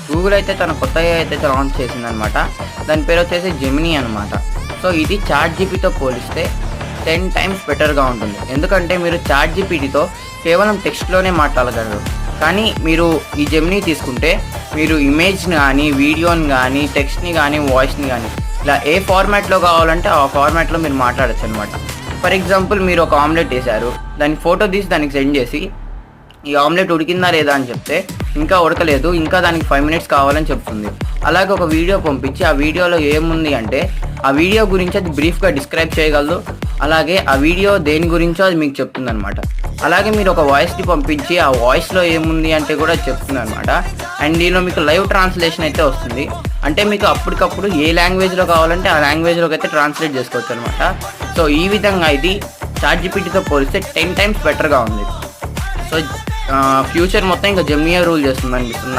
Google అయితే తన కొత్తగా అయితే లాంచ్ చేసిందనమాట. దాని పేరు వచ్చేసి జెమినీ అనమాట. సో ఇది చాట్ జీపీతో పోలిస్తే 10 టైమ్స్ బెటర్గా ఉంటుంది. ఎందుకంటే మీరు చాట్ జీపీటీతో కేవలం టెక్స్ట్లోనే మాట్లాడగలరు. కానీ మీరు ఈ జెమినీ తీసుకుంటే మీరు ఇమేజ్ని కానీ, వీడియోని కానీ, టెక్స్ట్ని కానీ, వాయిస్ని కానీ ఇలా ఏ ఫార్మాట్లో కావాలంటే ఆ ఫార్మాట్లో మీరు మాట్లాడచ్చు అనమాట. ఫర్ ఎగ్జాంపుల్ మీరు ఒక ఆమ్లెట్ వేశారు, దాని ఫోటో తీసి దానికి సెండ్ చేసి ఈ ఆమ్లెట్ ఉడికిందా లేదా అని చెప్తే ఇంకా ఉడకలేదు, ఇంకా దానికి 5 మినిట్స్ కావాలని చెప్తుంది. అలాగే ఒక వీడియో పంపించి ఆ వీడియోలో ఏముంది అంటే ఆ వీడియో గురించి అది బ్రీఫ్గా డిస్క్రైబ్ చేయగలదు. అలాగే ఆ వీడియో దేని గురించో అది మీకు చెప్తుంది అనమాట. అలాగే మీరు ఒక వాయిస్ని పంపించి ఆ వాయిస్లో ఏముంది అంటే కూడా చెప్తుంది అనమాట. అండ్ దీనిలో మీకు లైవ్ ట్రాన్స్లేషన్ అయితే వస్తుంది. అంటే మీకు అప్పటికప్పుడు ఏ లాంగ్వేజ్లో కావాలంటే ఆ లాంగ్వేజ్లోకి అయితే ట్రాన్స్లేట్ చేసుకోవచ్చు అనమాట. సో ఈ విధంగా ఇది చాట్ జీపీటీతో పోలిస్తే 10 టైమ్స్ బెటర్గా ఉంది. సో ఫ్యూచర్ మొత్తం ఇంకా జెమినీ రూల్ చేస్తుంది అనిపిస్తుంది నాకు.